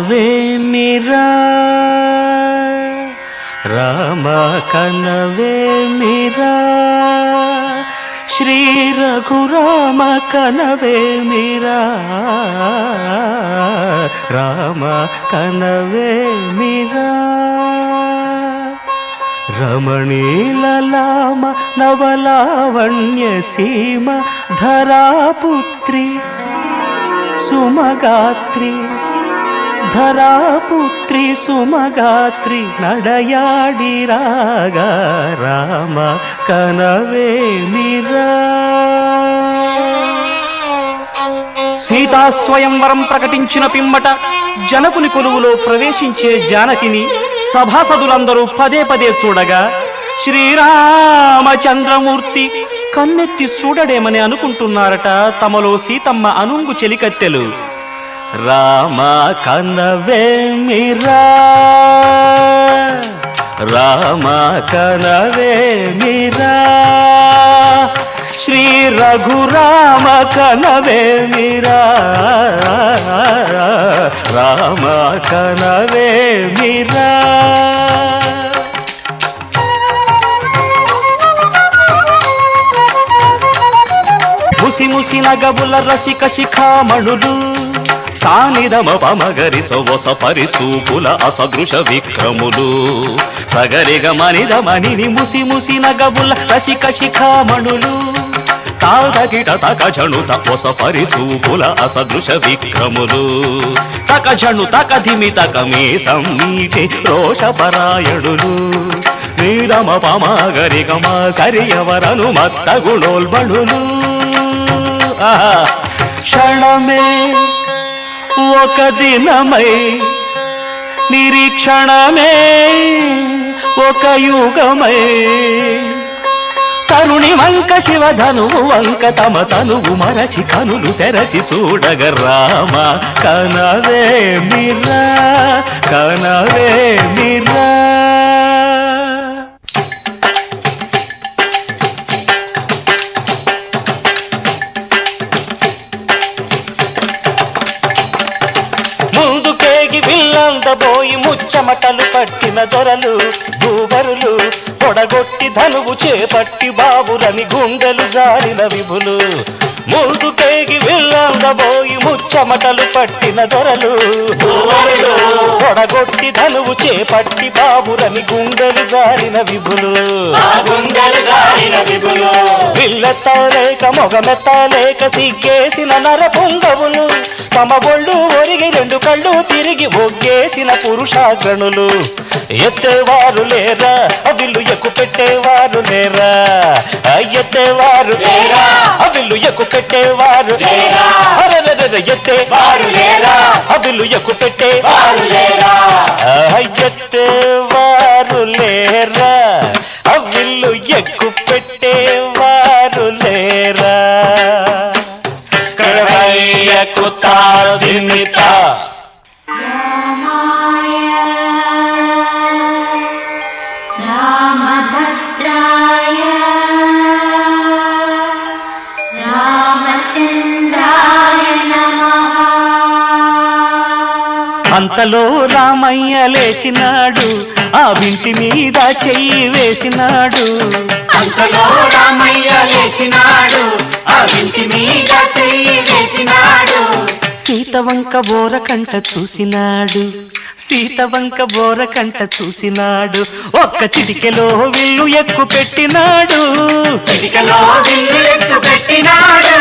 వేమిరా రామ కనవేమిరా శ్రీ రఘురామ కనవేమిరా రామ కనవేమిరా రమణీలలామ నవలావణ్య సీమ ధరాపుత్రి సుమగాత్రి ధరాపుత్రి సుమగాత్రి నడయాడి రాగా రామ కనవేమిరా సీతా స్వయంవరం ప్రకటించిన పిమ్మట జనకుని కొలువులో ప్రవేశించే జానకిని సభాసదులందరూ పదే పదే చూడగా శ్రీరామచంద్రమూర్తి కన్నెత్తి చూడడేమని అనుకుంటున్నారట తమలో సీతమ్మ అనుంగు చెలికత్తెలు. రామ కనవేమిరా రామ కనవేమిరా శ్రీ రఘురామ కనవేమిరా రామ కనవేమిరా ముసి ముసి నగబుల రసిక శిఖామణులు సానిదమ పమగరి సొవస పరిచూపుల అసదృశ విక్రములు సగరిగ మనిద మణిని ముసి ముసి నగబుల రసిక శిఖామణులు తాదగిట తక జణుత ఒస పరిచూపుల అసదృశ విక్రములు తక జణు తక ధిమి తక మీసం నీటి రోషపరాయణులు నీరమ పమగరి గమ సరియవరను మత్త గుణోల్బణులు క్షణమే ఒక దినమై నిరీక్షణమే ఒక యుగమై తరుణి వంక శివధనువు వంక తమ తనువు మరచి కనులు తెరచి చూడగ రామ కనవేమిరా కనవేమిరా బోయి ముచ్చమటలు పట్టిన దొరలు భూవరులు పొడగొట్టి ధనువు చేపట్టి బాబులని గుండెలు జారిన విభులు ముందుకేగి విల్లందబోయి ముచ్చమటలు పట్టిన దొరలు పొడగొట్టి ధనువు చేపట్టి బాబులని గుండెలు జారిన విభులు విల్లెత్తలేక మొగమెత్తలేక సిగ్గేసిన నర పొంగవులు తమ బొళ్ళు ఒరిగి రెండు కళ్ళు తిరిగి ఒగ్గేసిన పురుషాగ్రణులు ఎత్తేవారు లేరా అవిల్లు ఎక్కు పెట్టేవారు లేరా ఎత్తేవారు లేరా అవిల్లు ఎక్కు పెట్టేవారు లేరా ఎత్తేవారు లేరా అవిల్లు ఎక్కు పెట్టేవారు లేరా ఎత్తేవారు లేరా అవిల్లు ఎక్కు పెట్టేవారు లేరా కుతాదిమిత రామాయ రామభద్రాయ రామచంద్రాయ నమః. అంతలో రామయ్య లేచినాడు ఆ వింటి మీద చెయ్యి వేసినాడు. అంతలో రామయ్య లేచినాడు ఆ వింటి మీద చెయ్యి వేసినాడు. సీతవంక బోరకంట చూసినాడు సీతవంక బోరకంట చూసినాడు. ఒక్క చిటికెలో విల్లు ఎక్కు పెట్టినాడు చిటికెలో విల్లు ఎక్కు పెట్టినాడు.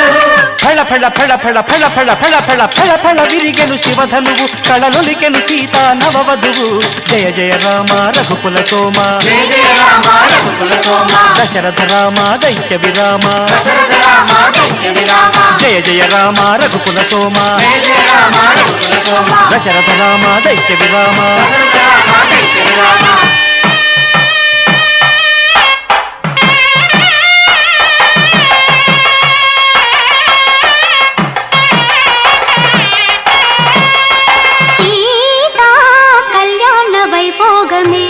ఫళ ఫళ ఫళ ఫళ ఫళ ఫళ ఫళ ఫళ ఫళ ఫళ విరిగెను శివధనువు కళలొలికెను సీతా నవవధువు. జయ జయ రామ రఘుకుల సోమ జయ జయ రామ రఘుకుల సోమ దశరథ రామ దైత్య విరామ దశరథ రామ దైత్య విరామ. జయ జయ రామ రఘుకుల సోమ జయ జయ రామ రఘుకుల సోమ దశరథ రామ దైత్య విరామ. దశరథ రామ దైత్య విరామ. సీతా కళ్యాణ వైభోగమే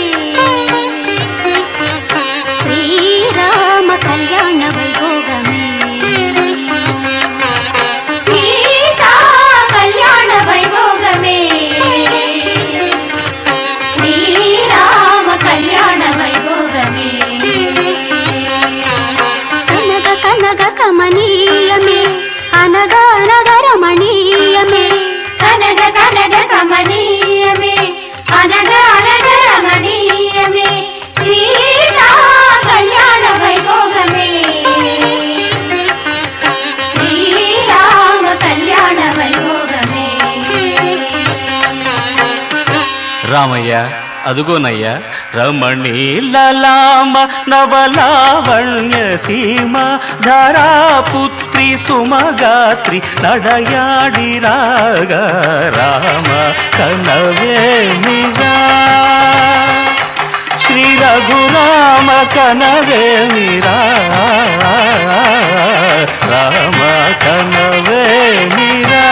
శ్రీరామ కళ్యాణ వైభోగమే సీతా కళ్యాణ వైభోగమే రామయ్య అదుగోనయ్యా రమణీ లలామ నవలావణ్య సీమ ధరాపుత్రి సుమగాత్రి నడయాడి రాగా రామ కనవేమిరా శ్రీ రఘురామ కనవేమిరా రామ కనవేమిరా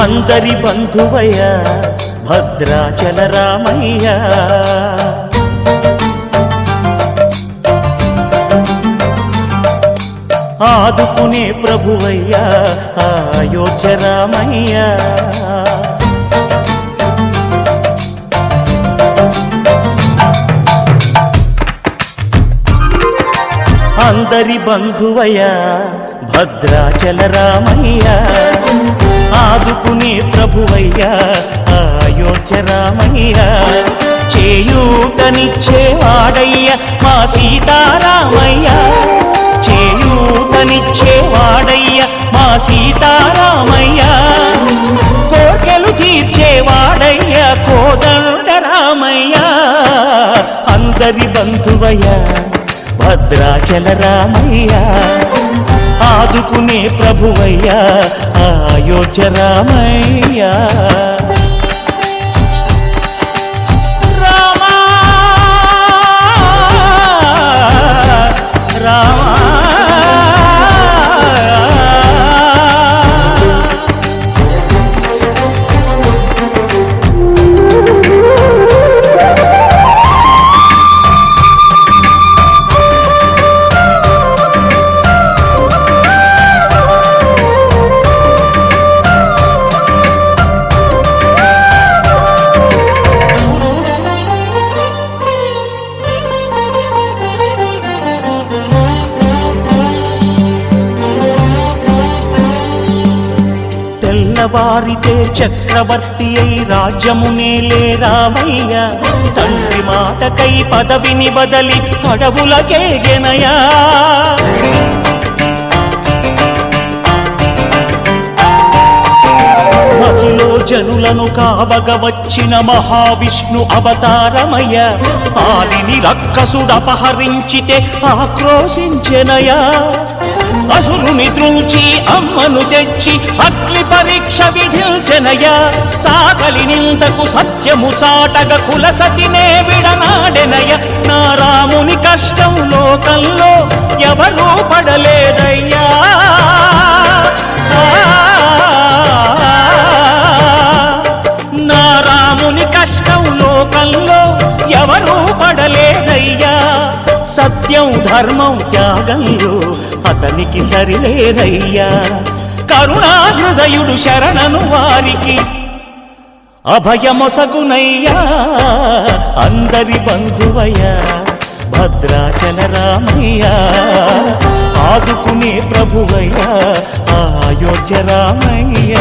అందరి బంధువయ్య భద్రాచల రామయ్య ఆదుకునే ప్రభువయ్య అయోధ్య రామయ్య అందరి బంధువయ్య భద్రాచల రామయ్య ఆదుకునే ప్రభువయ్య అయోధ్య రామయ్య చేయూతనిచ్చేవాడయ్య మా సీతారామయ్య చేయూతనిచ్చేవాడయ్య మా సీతారామయ్య కోర్కెలు తీర్చేవాడయ్య కోదండ రామయ్య అందరి బంధువయ్య భద్రాచల రామయ్య ఆదుకునే ప్రభువయ్య అయోధ్య రామయ్య రామ రామ వారితే చక్రవర్తి అయి రాజ్యమునేలే రామయ్య తండ్రి మాటకై పదవిని బదలి అడవులకేగెనయా మహిలో జనులను కావగ వచ్చిన మహావిష్ణు అవతారమయ్య ఆలిని రక్కసుడపహరించితే ఆక్రోశించెనయా అసురుని త్రుంచి అమ్మను తెచ్చి అగ్ని పరీక్ష విధించెనయ సాగలి నిందకు సత్యము చాటగ కుల సతినే విడనాడెనయ నా రాముని కష్టం లోకంలో ఎవరూ పడలేదయ్యా నా రాముని కష్టం లోకంలో ఎవరూ పడలేదయ్యా సత్యం ధర్మం త్యాగంలో అతనికి సరిలేదయ్యా కరుణాహృదయుడు శరణను వారికి అభయమొసగునయ్యా అందరి బంధువయ్య భద్రాచల రామయ్య ఆదుకునే ప్రభువయ్య అయోధ్య రామయ్య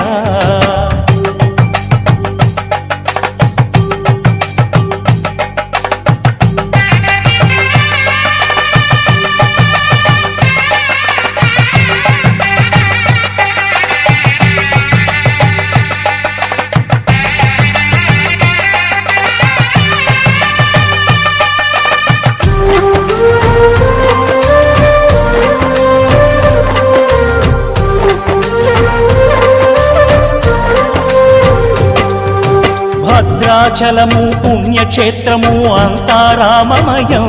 భద్రాచలము పుణ్యక్షేత్రము అంతా రామమయం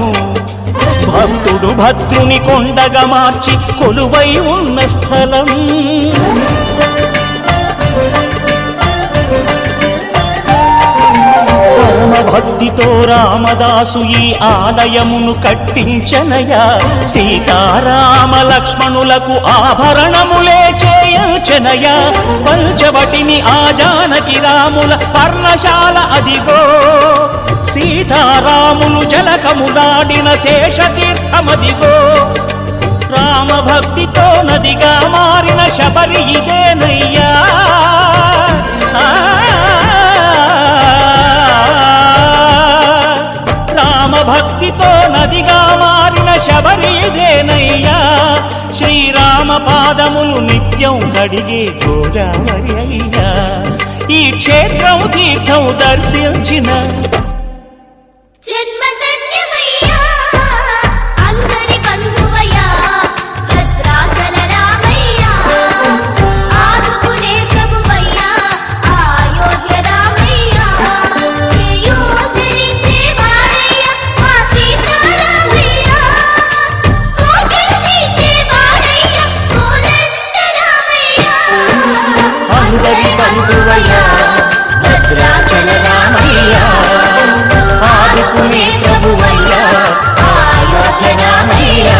భక్తుడు భద్రుని కొండగా మార్చి కొలువై ఉన్న స్థలం భక్తితో రామదాసు ఈ ఆలయమును కట్టించనయా సీతారామ లక్ష్మణులకు ఆభరణములే చేయించనయా పంచవటిని ఆ జానకి రాముల పర్ణశాల అదిగో సీతారాములు జలకములాడిన శేషతీర్థమదిగో రామ భక్తితో నదిగా మారిన శబరి ఇదేనయ్యా రామ భక్తితో నదిగా మారిన శబరి ఇదేనయ్యా శ్రీరామ పాదములు నిత్యం కడిగే గోదావరి అయ్యా ఈ క్షేత్రం తీర్థం దర్శించిన జన్మధన్యమయ్యా అందరి బంధువయ్యా భద్రాచల రామయ్యా ఆదుకునే ప్రభువయ్యా అయోధ్య రామయ్యా చేయూతనిచ్చే వాడయ్యా మా సీతారామయ్యా కోకిలనిచ్చే వాడయ్యా కోదండ రామయ్యా అందరి బంధువయ్యా భద్రాచల రామయ్యా ఆదుకునే ప్రభువయ్యా అయోధ్య రామయ్యా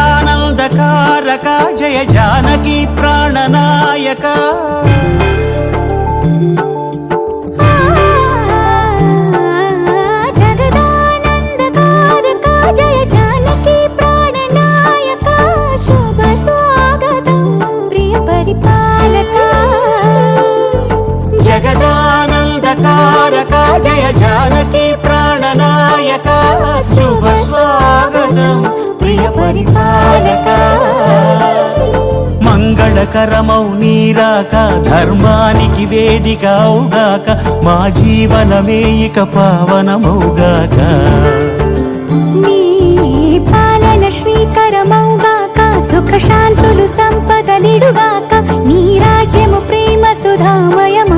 జగదానందకారక జయ జానకి ప్రాణనాయక జగదానందకారక జయ జానకి ప్రాణనాయక శుభ స్వాగతం ప్రియ పరిపాలక జగదానందకారక జయ జానకి ప్రాణనాయక శుభ స్వాగతం ప్రియ పరిపాలక మంగళకరమౌ నీరాక ధర్మానికి వేదిక అవుగాక మా జీవనమే ఇక పావనమౌగాక నీ పాలన శ్రీకరమౌగాక సుఖ శాంతులు సంపదలిడుగాక నీ రాజ్యము ప్రేమ సుధామయమ